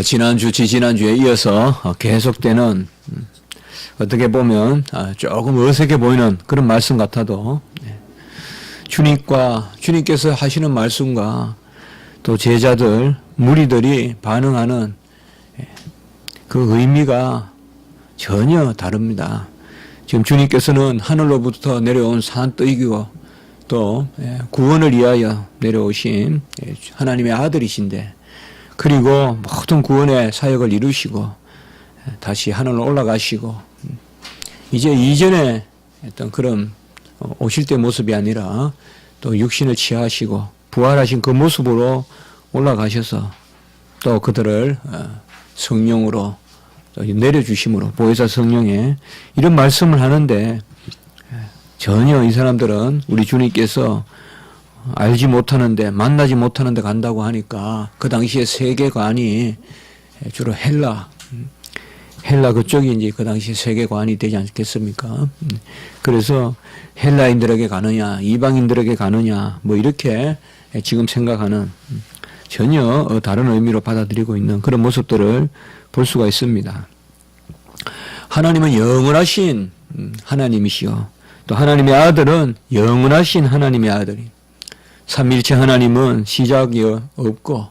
지난주, 지지난주에 이어서 계속되는 어떻게 보면 조금 어색해 보이는 그런 말씀 같아도 주님께서 하시는 말씀과 또 제자들, 무리들이 반응하는 그 의미가 전혀 다릅니다. 지금 주님께서는 하늘로부터 내려온 산더이기고 또 구원을 위하여 내려오신 하나님의 아들이신데, 그리고 모든 구원의 사역을 이루시고 다시 하늘로 올라가시고 이제 이전에 했던 그런 오실 때 모습이 아니라 또 육신을 취하시고 부활하신 그 모습으로 올라가셔서 또 그들을 성령으로 또 내려주심으로 보혜사 성령에 이런 말씀을 하는데, 전혀 이 사람들은 우리 주님께서 알지 못하는데 만나지 못하는데 간다고 하니까 그 당시에 세계관이 주로 헬라 그쪽이 이제 그 당시 세계관이 되지 않겠습니까? 그래서 헬라인들에게 가느냐 이방인들에게 가느냐 뭐 이렇게 지금 생각하는 전혀 다른 의미로 받아들이고 있는 그런 모습들을 볼 수가 있습니다. 하나님은 영원하신 하나님이시요, 또 하나님의 아들은 영원하신 하나님의 아들이, 삼위일체 하나님은 시작이 없고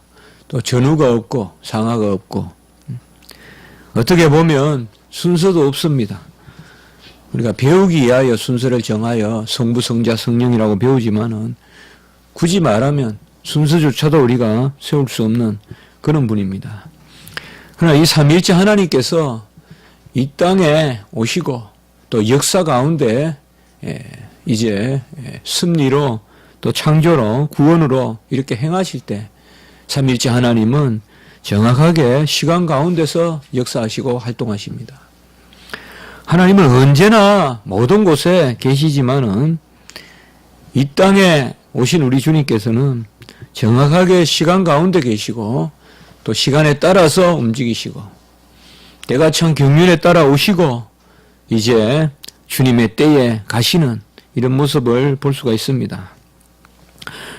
또 전후가 없고 상하가 없고 어떻게 보면 순서도 없습니다. 우리가 배우기 위하여 순서를 정하여 성부, 성자, 성령이라고 배우지만은 굳이 말하면 순서조차도 우리가 세울 수 없는 그런 분입니다. 그러나 이 삼위일체 하나님께서 이 땅에 오시고 또 역사 가운데 이제 섭리로 또 창조로 구원으로 이렇게 행하실 때 삼위일체 하나님은 정확하게 시간 가운데서 역사하시고 활동하십니다. 하나님은 언제나 모든 곳에 계시지만은 이 땅에 오신 우리 주님께서는 정확하게 시간 가운데 계시고 또 시간에 따라서 움직이시고 때가 참 경륜에 따라 오시고 이제 주님의 때에 가시는 이런 모습을 볼 수가 있습니다.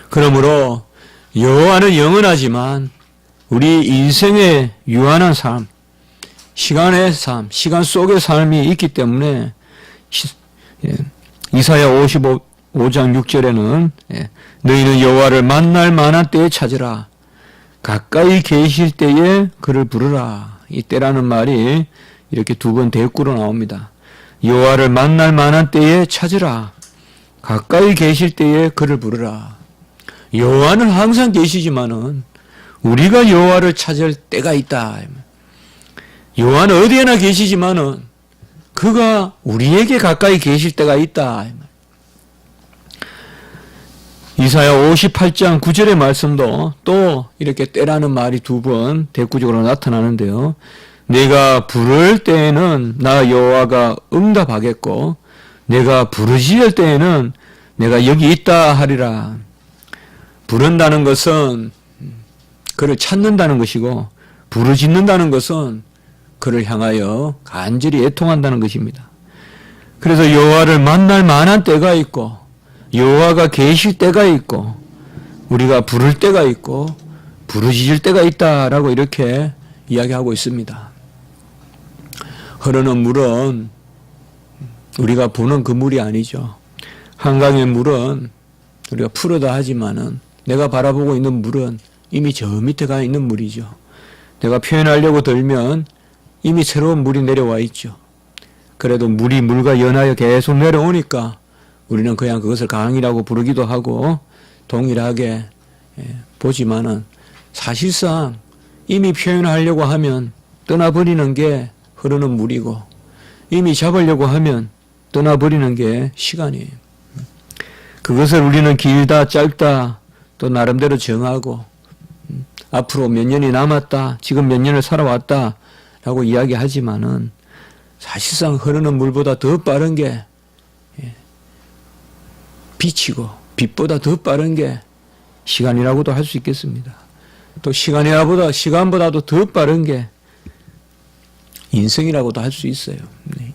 그러므로 여호와는 영원하지만 우리 인생의 유한한 삶, 시간의 삶, 시간 속의 삶이 있기 때문에 이사야 55장 6절에는 너희는 여호와를 만날 만한 때에 찾으라, 가까이 계실 때에 그를 부르라. 이 때라는 말이 이렇게 두 번 대꾸로 나옵니다. 여호와를 만날 만한 때에 찾으라, 가까이 계실 때에 그를 부르라. 여호와는 항상 계시지만은 우리가 여호와를 찾을 때가 있다. 여호와는 어디에나 계시지만은 그가 우리에게 가까이 계실 때가 있다. 이사야 58장 9절의 말씀도 또 이렇게 때라는 말이 두 번 대꾸적으로 나타나는데요. 내가 부를 때에는 나 여호와가 응답하겠고 내가 부르짖을 때에는 내가 여기 있다 하리라. 부른다는 것은 그를 찾는다는 것이고 부르짖는다는 것은 그를 향하여 간절히 애통한다는 것입니다. 그래서 여호와를 만날 만한 때가 있고 여호와가 계실 때가 있고 우리가 부를 때가 있고 부르짖을 때가 있다라고 이렇게 이야기하고 있습니다. 흐르는 물은 우리가 보는 그 물이 아니죠. 한강의 물은 우리가 푸르다 하지만은 내가 바라보고 있는 물은 이미 저 밑에 가 있는 물이죠. 내가 표현하려고 들면 이미 새로운 물이 내려와 있죠. 그래도 물이 물과 연하여 계속 내려오니까 우리는 그냥 그것을 강이라고 부르기도 하고 동일하게 보지만은 사실상 이미 표현하려고 하면 떠나버리는 게 흐르는 물이고 이미 잡으려고 하면 떠나버리는 게 시간이에요. 그것을 우리는 길다 짧다 또 나름대로 정하고 앞으로 몇 년이 남았다, 지금 몇 년을 살아왔다 라고 이야기하지만은 사실상 흐르는 물보다 더 빠른 게 빛이고 빛보다 더 빠른 게 시간이라고도 할 수 있겠습니다. 또 시간보다도 더 빠른 게 인생이라고도 할 수 있어요.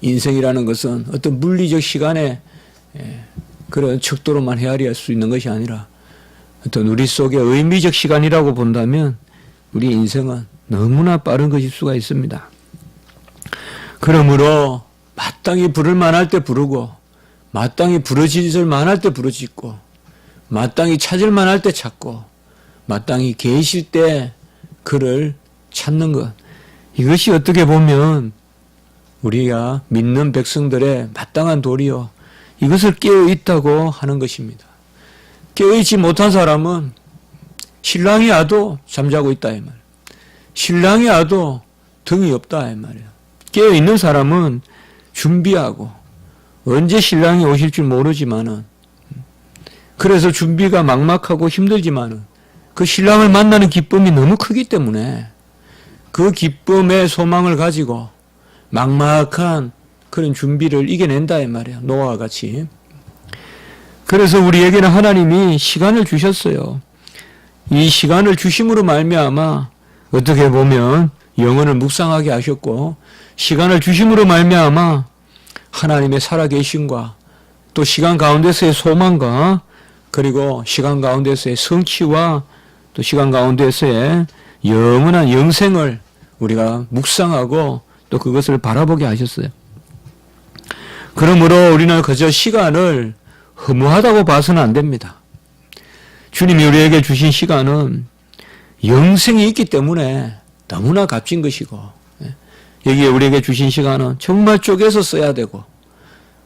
인생이라는 것은 어떤 물리적 시간에 그런 척도로만 헤아릴 수 있는 것이 아니라 어떤 우리 속의 의미적 시간이라고 본다면 우리 인생은 너무나 빠른 것일 수가 있습니다. 그러므로 마땅히 부를 만할 때 부르고 마땅히 부르짖을 만할 때 부르짖고 마땅히 찾을 만할 때 찾고 마땅히 계실 때 그를 찾는 것, 이것이 어떻게 보면 우리가 믿는 백성들의 마땅한 도리요, 이것을 깨어있다고 하는 것입니다. 깨어있지 못한 사람은 신랑이 와도 잠자고 있다 이 말, 신랑이 와도 등이 없다 이 말이에요. 깨어있는 사람은 준비하고 언제 신랑이 오실 줄 모르지만은, 그래서 준비가 막막하고 힘들지만은 그 신랑을 만나는 기쁨이 너무 크기 때문에 그 기쁨의 소망을 가지고 막막한 그런 준비를 이겨낸다 이 말이에요. 노아와 같이. 그래서 우리에게는 하나님이 시간을 주셨어요. 이 시간을 주심으로 말미암아 어떻게 보면 영혼을 묵상하게 하셨고, 시간을 주심으로 말미암아 하나님의 살아계심과 또 시간 가운데서의 소망과 그리고 시간 가운데서의 성취와 또 시간 가운데서의 영원한 영생을 우리가 묵상하고 또 그것을 바라보게 하셨어요. 그러므로 우리는 그저 시간을 허무하다고 봐서는 안 됩니다. 주님이 우리에게 주신 시간은 영생이 있기 때문에 너무나 값진 것이고, 여기에 우리에게 주신 시간은 정말 쪼개서 써야 되고,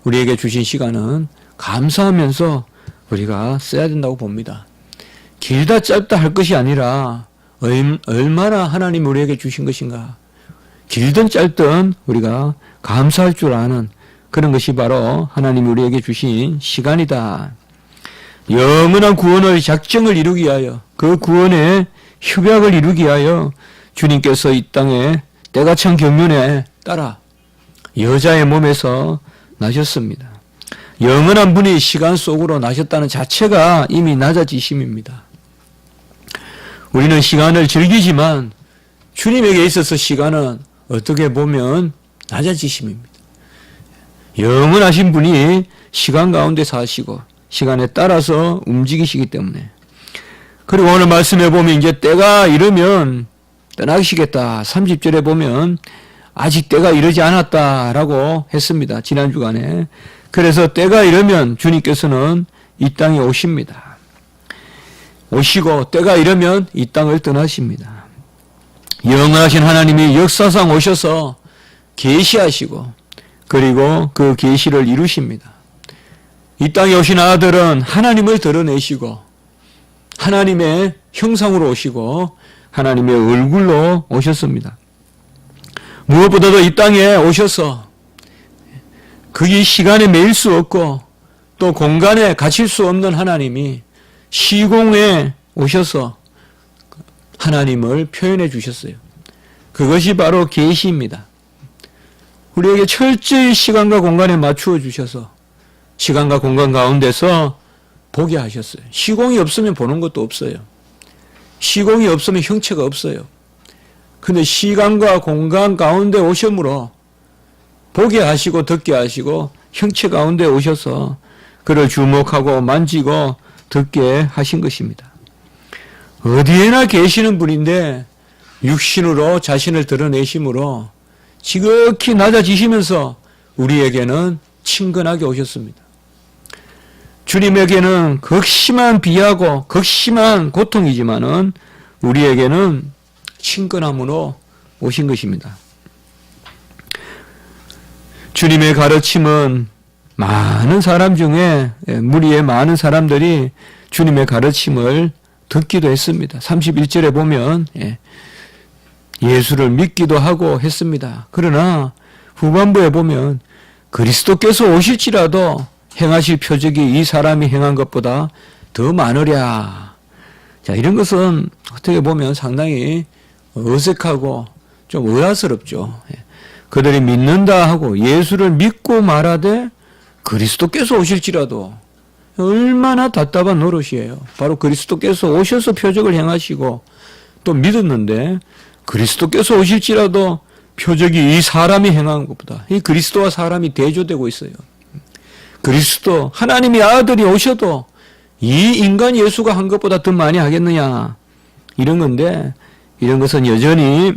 우리에게 주신 시간은 감사하면서 우리가 써야 된다고 봅니다. 길다 짧다 할 것이 아니라 얼마나 하나님이 우리에게 주신 것인가, 길든 짧든 우리가 감사할 줄 아는 그런 것이 바로 하나님이 우리에게 주신 시간이다. 영원한 구원의 작정을 이루기 위하여, 그 구원의 협약을 이루기 위하여 주님께서 이 땅에 때가 찬 경륜에 따라 여자의 몸에서 나셨습니다. 영원한 분이 시간 속으로 나셨다는 자체가 이미 낮아지심입니다. 우리는 시간을 즐기지만 주님에게 있어서 시간은 어떻게 보면 낮아지심입니다. 영원하신 분이 시간 가운데 사시고 시간에 따라서 움직이시기 때문에. 그리고 오늘 말씀해 보면 이제 때가 이르면 떠나시겠다. 30절에 보면 아직 때가 이르지 않았다라고 했습니다. 지난 주간에. 그래서 때가 이르면 주님께서는 이 땅에 오십니다. 오시고 때가 이르면 이 땅을 떠나십니다. 영원하신 하나님이 역사상 오셔서 계시하시고 그리고 그 계시를 이루십니다. 이 땅에 오신 아들은 하나님을 드러내시고 하나님의 형상으로 오시고 하나님의 얼굴로 오셨습니다. 무엇보다도 이 땅에 오셔서 그게 시간에 매일 수 없고 또 공간에 갇힐 수 없는 하나님이 시공에 오셔서 하나님을 표현해 주셨어요. 그것이 바로 계시입니다. 우리에게 철저히 시간과 공간에 맞추어 주셔서 시간과 공간 가운데서 보게 하셨어요. 시공이 없으면 보는 것도 없어요. 시공이 없으면 형체가 없어요. 근데 시간과 공간 가운데 오심으로 보게 하시고 듣게 하시고 형체 가운데 오셔서 그를 주목하고 만지고 듣게 하신 것입니다. 어디에나 계시는 분인데 육신으로 자신을 드러내심으로 지극히 낮아지시면서 우리에게는 친근하게 오셨습니다. 주님에게는 극심한 비하고 극심한 고통이지만은 우리에게는 친근함으로 오신 것입니다. 주님의 가르침은 많은 사람 중에 무리의 많은 사람들이 주님의 가르침을 듣기도 했습니다. 31절에 보면 예수를 믿기도 하고 했습니다. 그러나 후반부에 보면 그리스도께서 오실지라도 행하실 표적이 이 사람이 행한 것보다 더 많으랴. 자, 이런 것은 어떻게 보면 상당히 어색하고 좀 의아스럽죠. 그들이 믿는다 하고 예수를 믿고 말하되 그리스도께서 오실지라도, 얼마나 답답한 노릇이에요. 바로 그리스도께서 오셔서 표적을 행하시고 또 믿었는데 그리스도께서 오실지라도 표적이 이 사람이 행한 것보다, 이 그리스도와 사람이 대조되고 있어요. 그리스도 하나님의 아들이 오셔도 이 인간 예수가 한 것보다 더 많이 하겠느냐, 이런 건데 이런 것은 여전히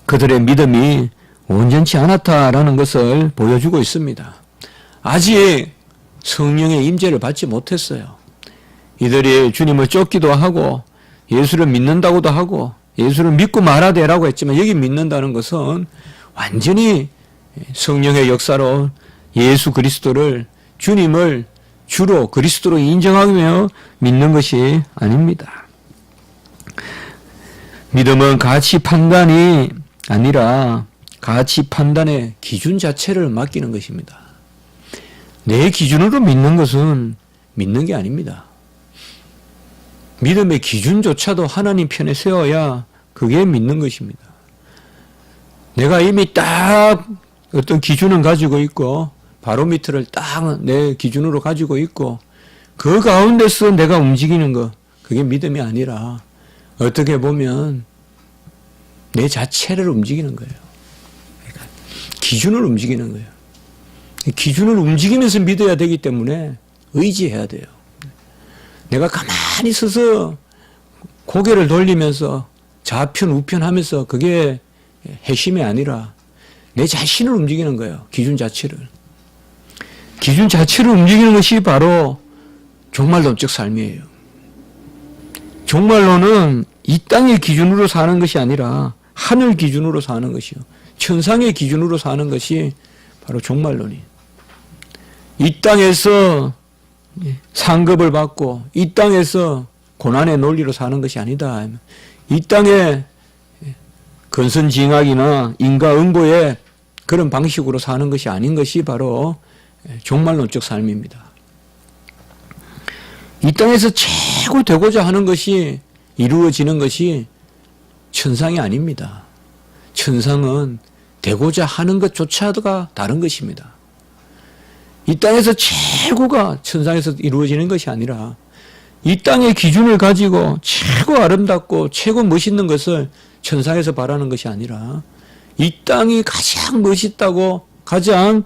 그들의 믿음이 온전치 않았다라는 것을 보여주고 있습니다. 아직 성령의 임재를 받지 못했어요. 이들이 주님을 쫓기도 하고 예수를 믿는다고도 하고 예수를 믿고 말하되라고 했지만 여기 믿는다는 것은 완전히 성령의 역사로 예수 그리스도를 주님을 주로 그리스도로 인정하며 믿는 것이 아닙니다. 믿음은 가치 판단이 아니라 가치 판단의 기준 자체를 맡기는 것입니다. 내 기준으로 믿는 것은 믿는 게 아닙니다. 믿음의 기준조차도 하나님 편에 세워야 그게 믿는 것입니다. 내가 이미 딱 어떤 기준을 가지고 있고 바로미터를 딱 내 기준으로 가지고 있고 그 가운데서 내가 움직이는 것, 그게 믿음이 아니라 어떻게 보면 내 자체를 움직이는 거예요. 그러니까 기준을 움직이는 거예요. 기준을 움직이면서 믿어야 되기 때문에 의지해야 돼요. 내가 가만히 서서 고개를 돌리면서 좌편 우편 하면서 그게 핵심이 아니라 내 자신을 움직이는 거예요. 기준 자체를. 기준 자체를 움직이는 것이 바로 종말론적 삶이에요. 종말론은 이 땅의 기준으로 사는 것이 아니라 하늘 기준으로 사는 것이요. 천상의 기준으로 사는 것이 바로 종말론이에요. 이 땅에서 상급을 받고 이 땅에서 고난의 논리로 사는 것이 아니다. 이 땅에 근선징악이나 인과응보의 그런 방식으로 사는 것이 아닌 것이 바로 종말론적 삶입니다. 이 땅에서 최고 되고자 하는 것이 이루어지는 것이 천상이 아닙니다. 천상은 되고자 하는 것조차가 다른 것입니다. 이 땅에서 최고가 천상에서 이루어지는 것이 아니라 이 땅의 기준을 가지고 최고 아름답고 최고 멋있는 것을 천상에서 바라는 것이 아니라 이 땅이 가장 멋있다고 가장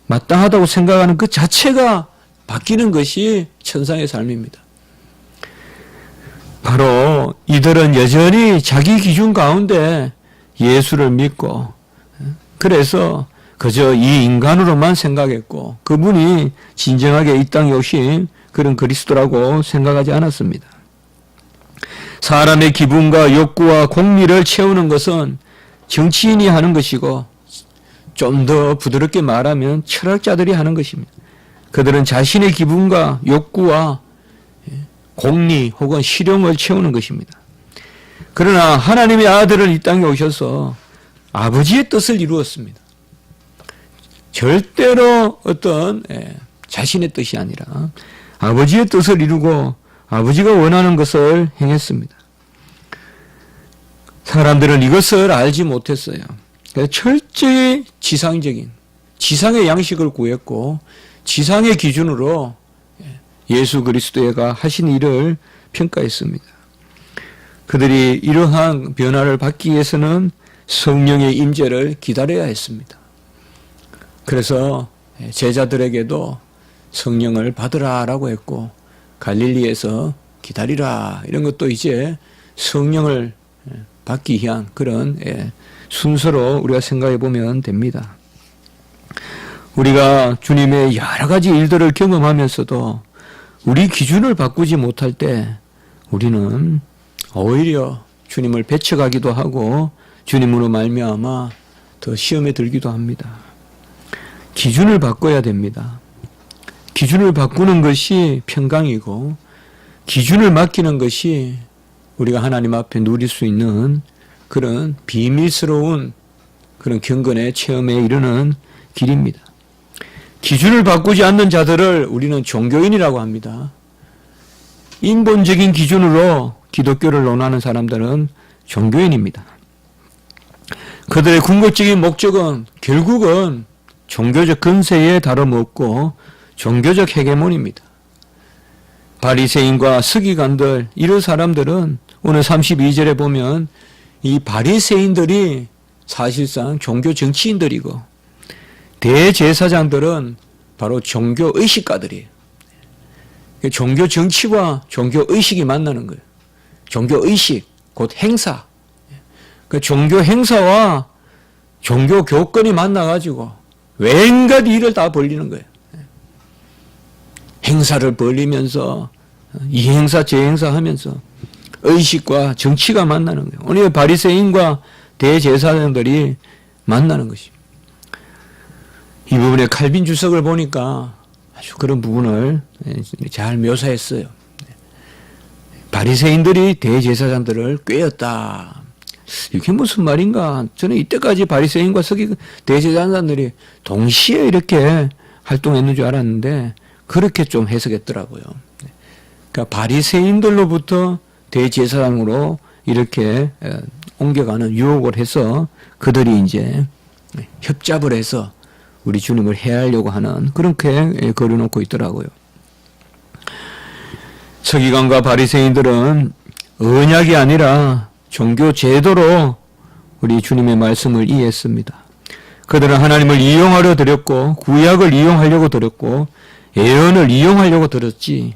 마땅하다고 생각하는 그 자체가 바뀌는 것이 천상의 삶입니다. 바로 이들은 여전히 자기 기준 가운데 예수를 믿고 그래서 그저 이 인간으로만 생각했고 그분이 진정하게 이 땅에 오신 그런 그리스도라고 생각하지 않았습니다. 사람의 기분과 욕구와 공리를 채우는 것은 정치인이 하는 것이고 좀 더 부드럽게 말하면 철학자들이 하는 것입니다. 그들은 자신의 기분과 욕구와 공리 혹은 실용을 채우는 것입니다. 그러나 하나님의 아들은 이 땅에 오셔서 아버지의 뜻을 이루었습니다. 절대로 어떤 자신의 뜻이 아니라 아버지의 뜻을 이루고 아버지가 원하는 것을 행했습니다. 사람들은 이것을 알지 못했어요. 철저히 지상적인 지상의 양식을 구했고 지상의 기준으로 예수 그리스도가 하신 일을 평가했습니다. 그들이 이러한 변화를 받기 위해서는 성령의 임재를 기다려야 했습니다. 그래서 제자들에게도 성령을 받으라라고 했고 갈릴리에서 기다리라 이런 것도 이제 성령을 받기 위한 그런 순서로 우리가 생각해 보면 됩니다. 우리가 주님의 여러 가지 일들을 경험하면서도 우리 기준을 바꾸지 못할 때 우리는 오히려 주님을 배척하기도 하고 주님으로 말미암아 더 시험에 들기도 합니다. 기준을 바꿔야 됩니다. 기준을 바꾸는 것이 평강이고 기준을 맡기는 것이 우리가 하나님 앞에 누릴 수 있는 그런 비밀스러운 그런 경건의 체험에 이르는 길입니다. 기준을 바꾸지 않는 자들을 우리는 종교인이라고 합니다. 인본적인 기준으로 기독교를 논하는 사람들은 종교인입니다. 그들의 궁극적인 목적은 결국은 종교적 근세에 다름없고 종교적 헤게몬입니다. 바리새인과 서기관들 이런 사람들은 오늘 32절에 보면 이 바리새인들이 사실상 종교 정치인들이고 대제사장들은 바로 종교 의식가들이에요. 종교 정치와 종교 의식이 만나는 거예요. 종교 의식, 곧 행사. 그 종교 행사와 종교 교권이 만나가지고 웬갖 일을 다 벌리는 거예요. 행사를 벌리면서 이 행사 저 행사 하면서 의식과 정치가 만나는 거예요. 오늘 바리새인과 대제사장들이 만나는 것입니다. 이 부분에 칼빈 주석을 보니까 아주 그런 부분을 잘 묘사했어요. 바리새인들이 대제사장들을 꾀었다. 이게 무슨 말인가? 저는 이때까지 바리새인과 서기 대제사장들이 동시에 이렇게 활동했는 줄 알았는데 그렇게 좀 해석했더라고요. 그러니까 바리새인들로부터 대제사장으로 이렇게 옮겨가는 유혹을 해서 그들이 이제 협잡을 해서 우리 주님을 해하려고 하는 그렇게 거려놓고 있더라고요. 서기관과 바리새인들은 언약이 아니라 종교 제도로 우리 주님의 말씀을 이해했습니다. 그들은 하나님을 이용하려 들였고 구약을 이용하려고 들였고 예언을 이용하려고 들었지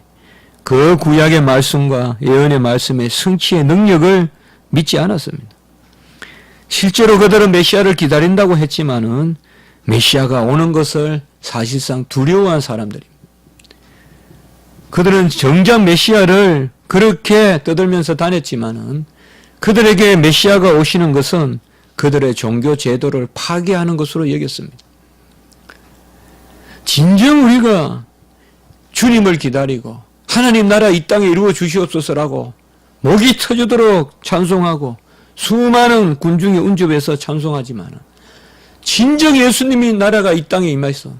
그 구약의 말씀과 예언의 말씀의 성취의 능력을 믿지 않았습니다. 실제로 그들은 메시아를 기다린다고 했지만은 메시아가 오는 것을 사실상 두려워한 사람들입니다. 그들은 정작 메시아를 그렇게 떠들면서 다녔지만은 그들에게 메시아가 오시는 것은 그들의 종교 제도를 파괴하는 것으로 여겼습니다. 진정 우리가 주님을 기다리고 하나님 나라 이 땅에 이루어 주시옵소서라고 목이 터지도록 찬송하고 수많은 군중이 운집해서 찬송하지만 진정 예수님이 나라가 이 땅에 임하셔서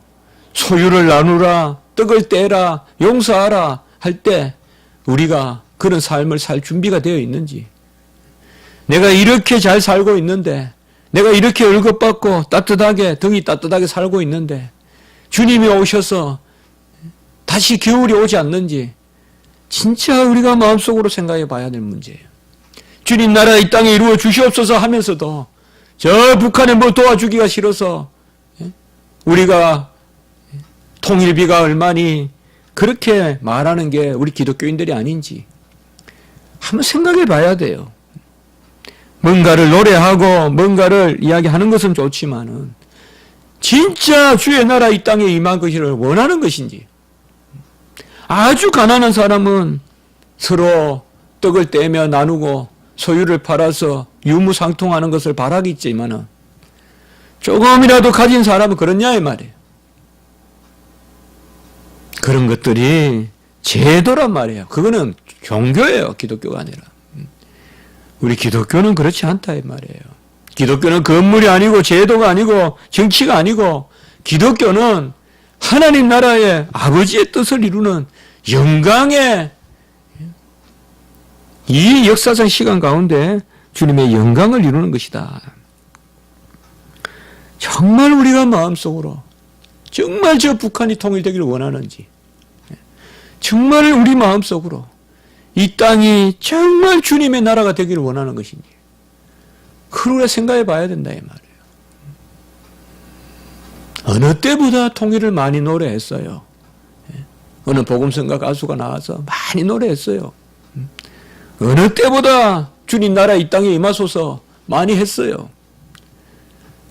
소유를 나누라, 떡을 떼라, 용서하라 할 때 우리가 그런 삶을 살 준비가 되어 있는지, 내가 이렇게 잘 살고 있는데, 내가 이렇게 월급받고 따뜻하게 등이 따뜻하게 살고 있는데 주님이 오셔서 다시 겨울이 오지 않는지 진짜 우리가 마음속으로 생각해 봐야 될 문제예요. 주님 나라 이 땅에 이루어 주시옵소서 하면서도 저 북한에 뭐 도와주기가 싫어서 우리가 통일비가 얼마니 그렇게 말하는 게 우리 기독교인들이 아닌지 한번 생각해 봐야 돼요. 뭔가를 노래하고 뭔가를 이야기하는 것은 좋지만은 진짜 주의 나라 이 땅에 임한 것을 원하는 것인지, 아주 가난한 사람은 서로 떡을 떼며 나누고 소유를 팔아서 유무상통하는 것을 바라겠지만은 조금이라도 가진 사람은 그렇냐 이 말이에요. 그런 것들이 제도란 말이에요. 그거는 종교예요. 기독교가 아니라. 우리 기독교는 그렇지 않다 이 말이에요. 기독교는 건물이 아니고 제도가 아니고 정치가 아니고 기독교는 하나님 나라의 아버지의 뜻을 이루는 영광의 이 역사상 시간 가운데 주님의 영광을 이루는 것이다. 정말 우리가 마음속으로 정말 저 북한이 통일되기를 원하는지, 정말 우리 마음속으로 이 땅이 정말 주님의 나라가 되기를 원하는 것인지 그걸 우리가 생각해 봐야 된다 이 말이에요. 어느 때보다 통일을 많이 노래했어요. 어느 복음성가 가수가 나와서 많이 노래했어요. 어느 때보다 주님 나라 이 땅에 임하소서 많이 했어요.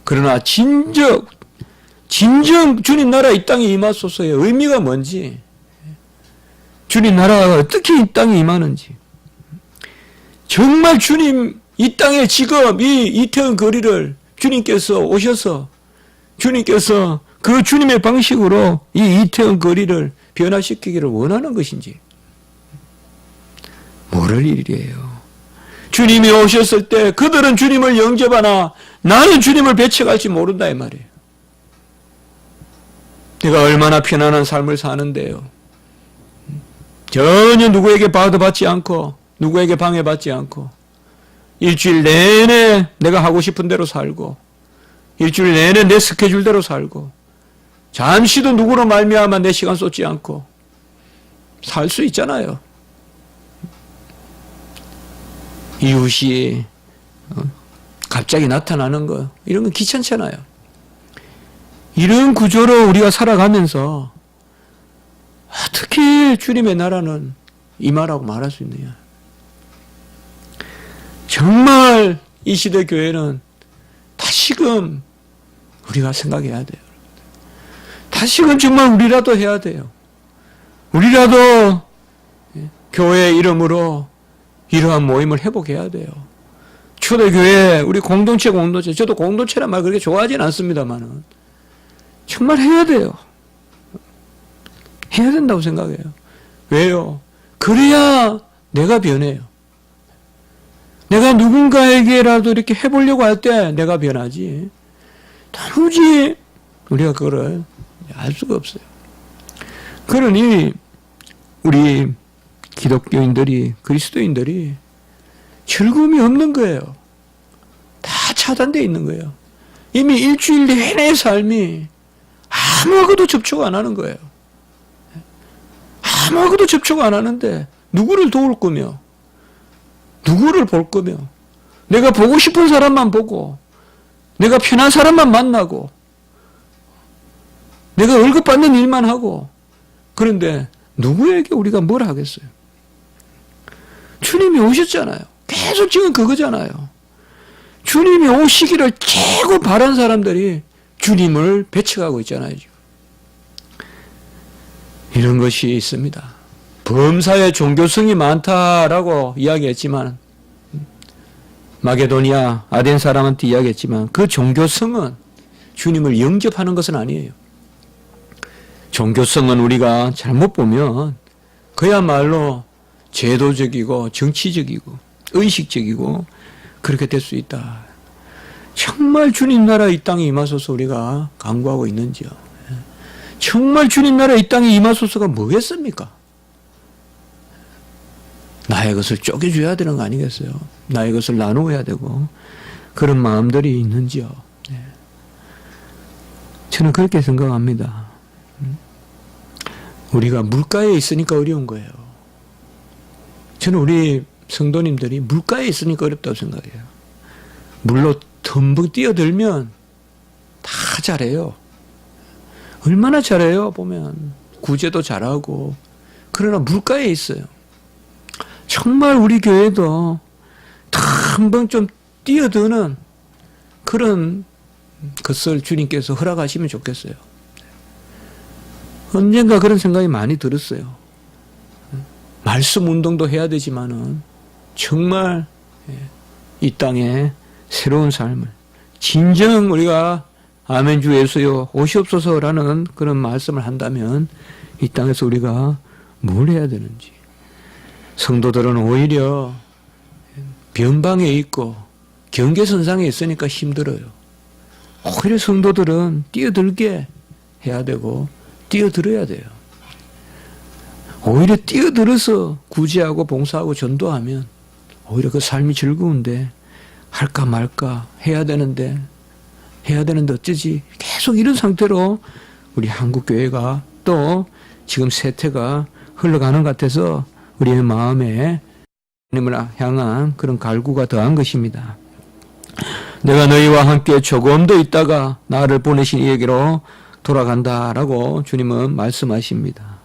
그러나 진정 주님 나라 이 땅에 임하소서의 의미가 뭔지, 주님 나라가 어떻게 이 땅에 임하는지, 정말 주님 이 땅에 지금 이 이태원 거리를 주님께서 오셔서 주님께서 그 주님의 방식으로 이 이태원 거리를 변화시키기를 원하는 것인지 모를 일이에요. 주님이 오셨을 때 그들은 주님을 영접하나 나는 주님을 배척할지 모른다 이 말이에요. 내가 얼마나 편안한 삶을 사는데요. 전혀 누구에게 받아받지 않고 누구에게 방해받지 않고 일주일 내내 내가 하고 싶은 대로 살고 일주일 내내 내 스케줄대로 살고 잠시도 누구로 말미암아 내 시간 쏟지 않고 살 수 있잖아요. 이웃이 갑자기 나타나는 거 이런 건 귀찮잖아요. 이런 구조로 우리가 살아가면서 어떻게 주님의 나라는 임하라고 말할 수 있느냐. 정말 이 시대 교회는 다시금 우리가 생각해야 돼요. 다시금 정말 우리라도 해야 돼요. 우리라도 교회 이름으로 이러한 모임을 회복해야 돼요. 초대교회, 우리 공동체, 저도 공동체란 말 그렇게 좋아하진 않습니다만은 정말 해야 돼요. 해야 된다고 생각해요. 왜요? 그래야 내가 변해요. 내가 누군가에게라도 이렇게 해보려고 할 때 내가 변하지. 도무지 우리가 그거를 알 수가 없어요. 그러니 우리 기독교인들이, 그리스도인들이 즐거움이 없는 거예요. 다 차단되어 있는 거예요. 이미 일주일 내내 삶이 아무하고도 접촉 안 하는 거예요. 아무하고도 접촉 안 하는데 누구를 도울 거며, 누구를 볼 거며, 내가 보고 싶은 사람만 보고, 내가 편한 사람만 만나고, 내가 월급 받는 일만 하고, 그런데 누구에게 우리가 뭘 하겠어요? 주님이 오셨잖아요. 계속 지금 그거잖아요. 주님이 오시기를 최고 바란 사람들이 주님을 배척하고 있잖아요. 지금. 이런 것이 있습니다. 범사에 종교성이 많다라고 이야기했지만, 마게도니아 아덴 사람한테 이야기했지만 그 종교성은 주님을 영접하는 것은 아니에요. 종교성은 우리가 잘못 보면 그야말로 제도적이고 정치적이고 의식적이고 그렇게 될 수 있다. 정말 주님 나라 이 땅에 임하소서 우리가 간구하고 있는지요. 정말 주님 나라 이 땅에 임하소서가 뭐겠습니까? 나의 것을 쪼개줘야 되는 거 아니겠어요? 나의 것을 나누어야 되고 그런 마음들이 있는지요. 저는 그렇게 생각합니다. 우리가 물가에 있으니까 어려운 거예요. 저는 우리 성도님들이 물가에 있으니까 어렵다고 생각해요. 물로 덤벙 뛰어들면 다 잘해요. 얼마나 잘해요 보면. 구제도 잘하고. 그러나 물가에 있어요. 정말 우리 교회도 한번 좀 뛰어드는 그런 것을 주님께서 허락하시면 좋겠어요. 언젠가 그런 생각이 많이 들었어요. 말씀 운동도 해야 되지만은 정말 이 땅에 새로운 삶을 진정 우리가 아멘 주 예수여 오시옵소서라는 그런 말씀을 한다면 이 땅에서 우리가 뭘 해야 되는지. 성도들은 오히려 변방에 있고 경계선상에 있으니까 힘들어요. 오히려 성도들은 뛰어들게 해야 되고 뛰어들어야 돼요. 오히려 뛰어들어서 구제하고 봉사하고 전도하면 오히려 그 삶이 즐거운데 할까 말까 해야 되는데 어쩌지 계속 이런 상태로 우리 한국교회가 또 지금 세태가 흘러가는 것 같아서 우리의 마음에 하나님을 향한 그런 갈구가 더한 것입니다. 내가 너희와 함께 조금 더 있다가 나를 보내신 이에게로 돌아간다라고 주님은 말씀하십니다.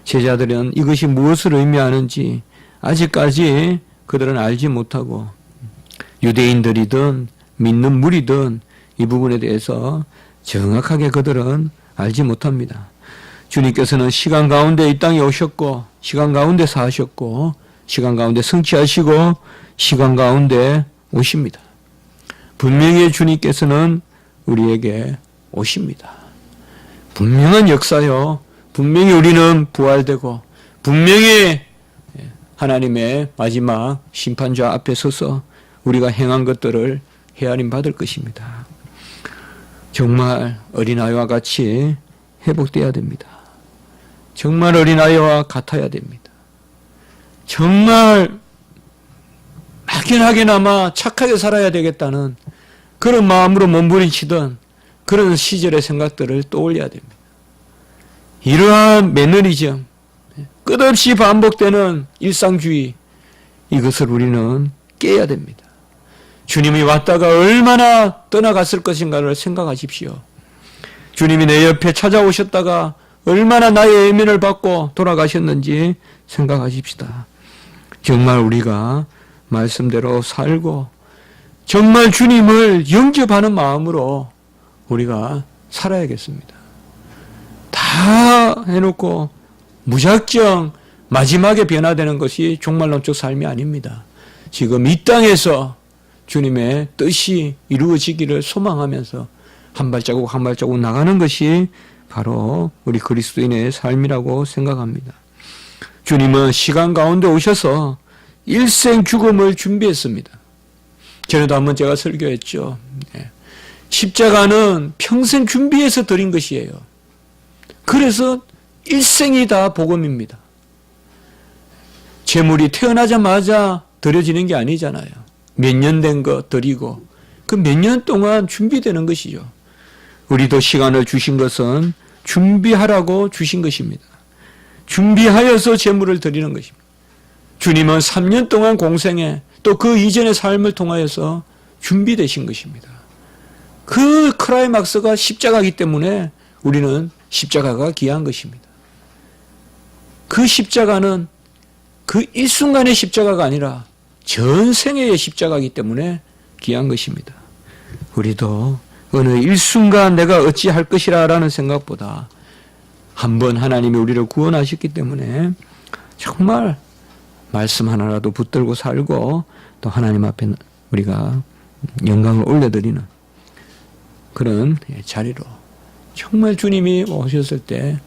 제자들은 이것이 무엇을 의미하는지 아직까지 그들은 알지 못하고 유대인들이든 믿는 무리든 이 부분에 대해서 정확하게 그들은 알지 못합니다. 주님께서는 시간 가운데 이 땅에 오셨고 시간 가운데 사셨고 시간 가운데 성취하시고 시간 가운데 오십니다. 분명히 주님께서는 우리에게 오십니다. 분명한 역사요. 분명히 우리는 부활되고 분명히 하나님의 마지막 심판자 앞에 서서 우리가 행한 것들을 헤아림 받을 것입니다. 정말 어린아이와 같이 회복되어야 됩니다. 정말 어린아이와 같아야 됩니다. 정말 막연하게나마 착하게 살아야 되겠다는 그런 마음으로 몸부림치던 그런 시절의 생각들을 떠올려야 됩니다. 이러한 매너리즘, 끝없이 반복되는 일상주의, 이것을 우리는 깨야 됩니다. 주님이 왔다가 얼마나 떠나갔을 것인가를 생각하십시오. 주님이 내 옆에 찾아오셨다가 얼마나 나의 외면을 받고 돌아가셨는지 생각하십시다. 정말 우리가 말씀대로 살고 정말 주님을 영접하는 마음으로 우리가 살아야겠습니다. 다 해놓고 무작정 마지막에 변화되는 것이 종말론적 삶이 아닙니다. 지금 이 땅에서 주님의 뜻이 이루어지기를 소망하면서 한 발자국 한 발자국 나가는 것이 바로 우리 그리스도인의 삶이라고 생각합니다. 주님은 시간 가운데 오셔서 일생 죽음을 준비했습니다. 전에도 한번 제가 설교했죠. 십자가는 평생 준비해서 드린 것이에요. 그래서 일생이 다 복음입니다. 제물이 태어나자마자 드려지는 게 아니잖아요. 몇 년 된 거 드리고 그 몇 년 동안 준비되는 것이죠. 우리도 시간을 주신 것은 준비하라고 주신 것입니다. 준비하여서 제물을 드리는 것입니다. 주님은 3년 동안 공생에 또 그 이전의 삶을 통하여서 준비되신 것입니다. 그 클라이막스가 십자가이기 때문에 우리는 십자가가 귀한 것입니다. 그 십자가는 그 일순간의 십자가가 아니라 전생애의 십자가이기 때문에 귀한 것입니다. 우리도 어느 일순간 내가 어찌할 것이라 라는 생각보다 한번 하나님이 우리를 구원하셨기 때문에 정말 말씀 하나라도 붙들고 살고 또 하나님 앞에 우리가 영광을 올려드리는 그런 자리로 정말 주님이 오셨을 때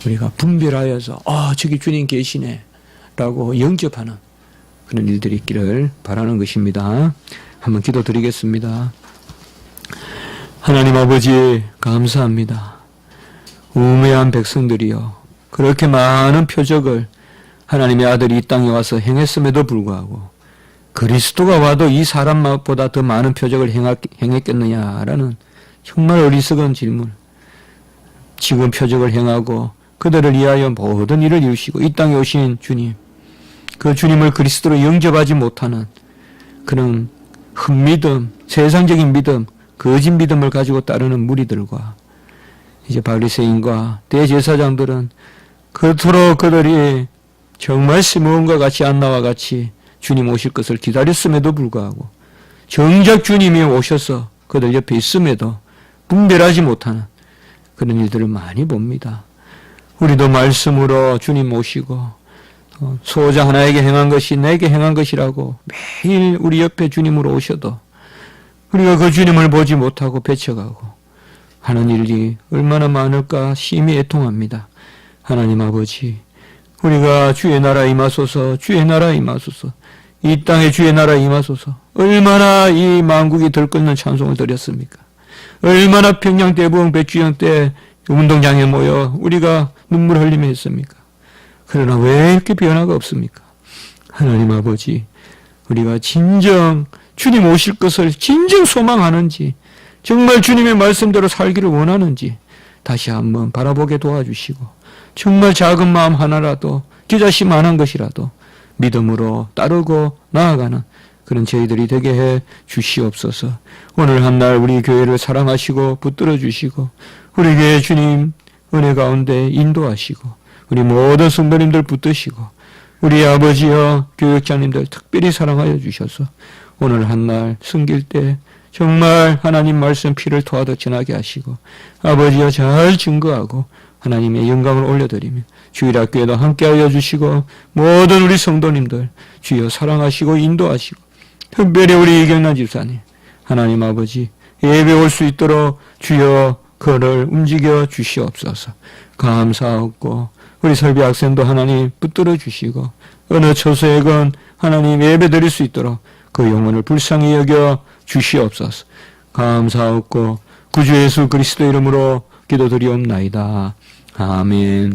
우리가 분별하여서 저기 주님 계시네 라고 영접하는 그런 일들이 있기를 바라는 것입니다. 한번 기도드리겠습니다. 하나님 아버지 감사합니다. 우매한 백성들이여 그렇게 많은 표적을 하나님의 아들이 이 땅에 와서 행했음에도 불구하고 그리스도가 와도 이 사람보다 더 많은 표적을 행했겠느냐라는 정말 어리석은 질문. 지금 표적을 행하고 그들을 위하여 모든 일을 이루시고 이 땅에 오신 주님, 그 주님을 그리스도로 영접하지 못하는 그런 흠믿음, 세상적인 믿음, 거짓 믿음을 가지고 따르는 무리들과 이제 바리새인과 대제사장들은 그토록 그들이 정말 시므온과 같이 안나와 같이 주님 오실 것을 기다렸음에도 불구하고 정작 주님이 오셔서 그들 옆에 있음에도 분별하지 못하는 그런 일들을 많이 봅니다. 우리도 말씀으로 주님 모시고 소자 하나에게 행한 것이 내게 행한 것이라고 매일 우리 옆에 주님으로 오셔도 우리가 그 주님을 보지 못하고 배쳐가고 하는 일이 얼마나 많을까 심히 애통합니다. 하나님 아버지, 우리가 주의 나라 임하소서, 주의 나라 임하소서, 이 땅에 주의 나라 임하소서. 얼마나 이 만국이 들끓는 찬송을 드렸습니까? 얼마나 평양 대부흥 백주영 때 운동장에 모여 우리가 눈물 흘리며 했습니까? 그러나 왜 이렇게 변화가 없습니까? 하나님 아버지, 우리가 진정 주님 오실 것을 진정 소망하는지, 정말 주님의 말씀대로 살기를 원하는지 다시 한번 바라보게 도와주시고 정말 작은 마음 하나라도 기자심만한 것이라도 믿음으로 따르고 나아가는 그런 저희들이 되게 해 주시옵소서. 오늘 한날 우리 교회를 사랑하시고 붙들어 주시고 우리 교회 주님 은혜 가운데 인도하시고 우리 모든 성도님들 붙드시고 우리 아버지여 교육자님들 특별히 사랑하여 주셔서 오늘 한날 섬길 때 정말 하나님 말씀 피를 토하듯 지나게 하시고 아버지여 잘 증거하고 하나님의 영광을 올려드리며 주일학교에도 함께하여 주시고 모든 우리 성도님들 주여 사랑하시고 인도하시고 특별히 우리 이경란 집사님 하나님 아버지 예배 올 수 있도록 주여 그를 움직여 주시옵소서. 감사하고 우리 설비 학생도 하나님 붙들어 주시고 어느 처소에건 하나님 예배 드릴 수 있도록 그 영혼을 불쌍히 여겨 주시옵소서. 감사하고 구주 예수 그리스도 이름으로 기도드리옵나이다. 아멘.